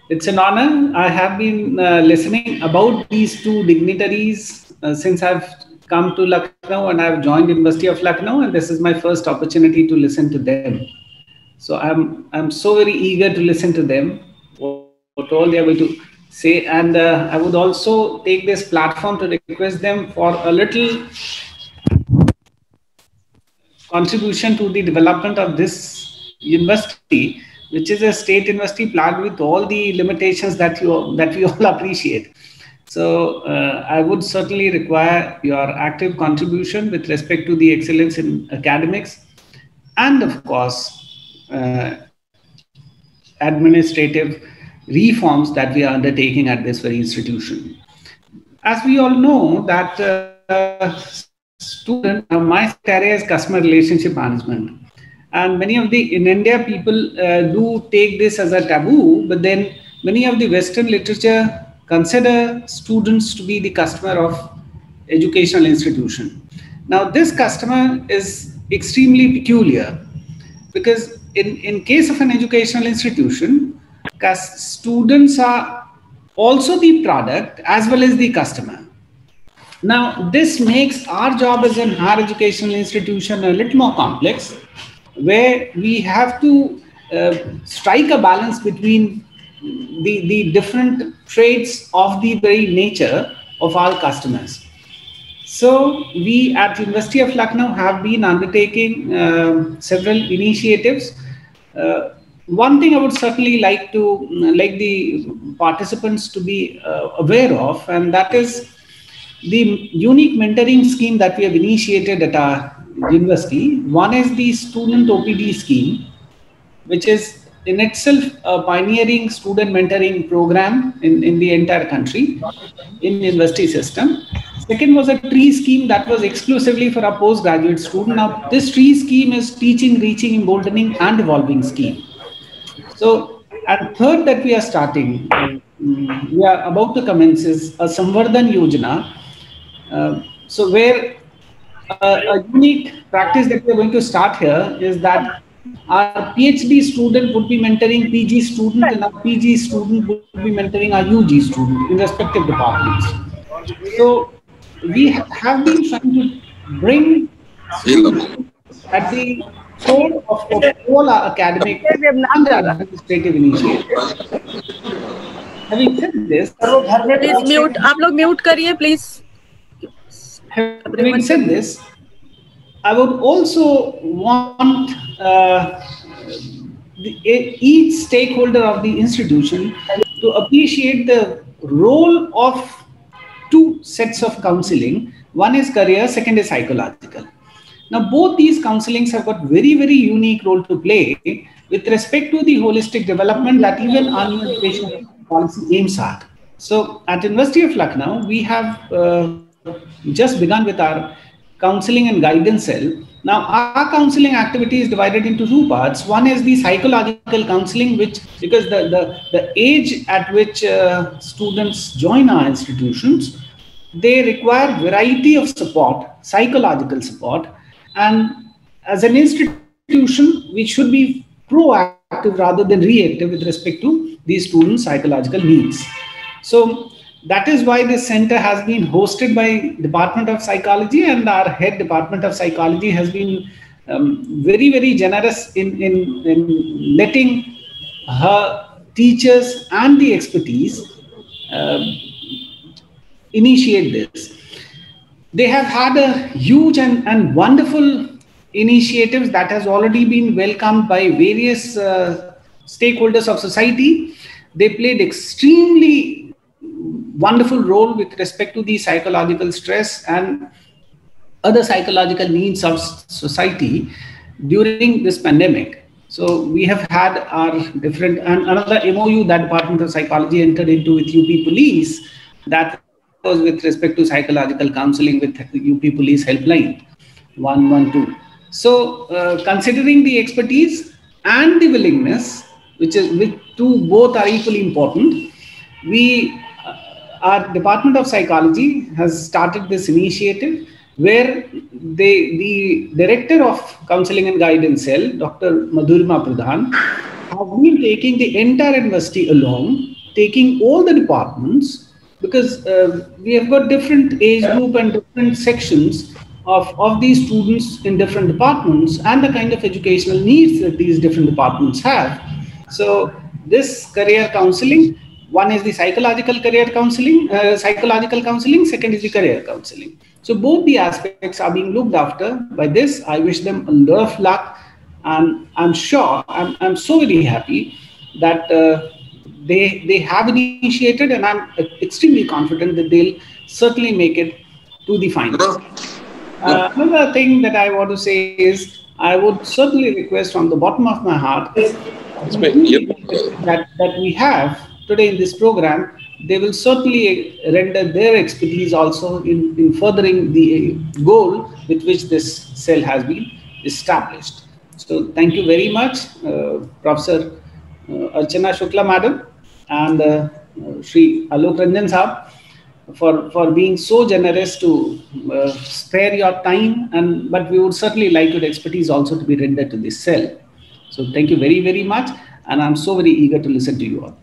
It's an honor. I have been listening about these two dignitaries since I've come to Lucknow and I've joined University of Lucknow, and this is my first opportunity to listen to them. So I'm so very eager to listen to them, what all they are going to say, and I would also take this platform to request them for a little contribution to the development of this university, which is a state university plagued with all the limitations that we all appreciate. So I would certainly require your active contribution with respect to the excellence in academics, and of course, administrative reforms that we are undertaking at this very institution. As we all know that my area is customer relationship management, and many of the in India people do take this as a taboo, but then many of the Western literature consider students to be the customer of educational institution. Now this customer is extremely peculiar because in case of an educational institution, students are also the product as well as the customer. Now, this makes our job as an higher educational institution a little more complex, where we have to strike a balance between the different traits of the very nature of our customers. So we at University of Lucknow have been undertaking several initiatives. One thing I would certainly like the participants to be aware of, and that is the unique mentoring scheme that we have initiated at our university. One is the student OPD scheme, which is in itself a pioneering student mentoring program in the entire country in university system. Second was a tree scheme that was exclusively for a postgraduate student. Now this tree scheme is teaching, reaching, emboldening and evolving scheme. So, and third that we are starting, we are about to commence is a Samvardhan Yojana. So where a unique practice that we are going to start here is that our PhD student would be mentoring PG student, and our PG student would be mentoring our UG student in respective departments. So we have been trying to bring at the core of all our academic and administrative initiatives. Having said this, please mute. आप लोग mute करिए, please. Having said this, I would also want each stakeholder of the institution to appreciate the role of two sets of counseling. One is career, second is psychological. Now, both these counselings have got very, very unique role to play with respect to the holistic development that even our new education policy aims at. So, at University of Lucknow, we have just begun with our Counselling and Guidance Cell. Now, our counseling activity is divided into two parts. One is the psychological counseling, which because the age at which students join our institutions, they require variety of support, psychological support, and as an institution, we should be proactive rather than reactive with respect to these students' psychological needs. So that is why this center has been hosted by Department of Psychology, and our head Department of Psychology has been very, very generous in letting her teachers and the expertise initiate this. They have had a huge and wonderful initiatives that has already been welcomed by various stakeholders of society. They played extremely wonderful role with respect to the psychological stress and other psychological needs of society during this pandemic. So we have had our different, and another MOU that Department of Psychology entered into with UP Police, that was with respect to psychological counseling with UP Police Helpline 112. So considering the expertise and the willingness, which both are equally important, our Department of Psychology has started this initiative where the Director of Counselling and Guidance Cell, Dr. Madhurima Pradhan, have been taking the entire university along, taking all the departments, because we have got different age group and different sections of these students in different departments and the kind of educational needs that these different departments have. So this career counseling, one is the psychological counseling, second is the career counseling. So both the aspects are being looked after by this. I wish them a lot of luck, and I'm sure, I'm so very happy that they have initiated, and I'm extremely confident that they'll certainly make it to the finals. Another thing that I want to say is, I would certainly request from the bottom of my heart that we have today in this program, they will certainly render their expertise also in furthering the goal with which this cell has been established. So thank you very much, Professor Archana Shukla Madam and Shri Alok Ranjan Saab, for being so generous to spare your time, but we would certainly like your expertise also to be rendered to this cell. So thank you very, very much, and I'm so very eager to listen to you all.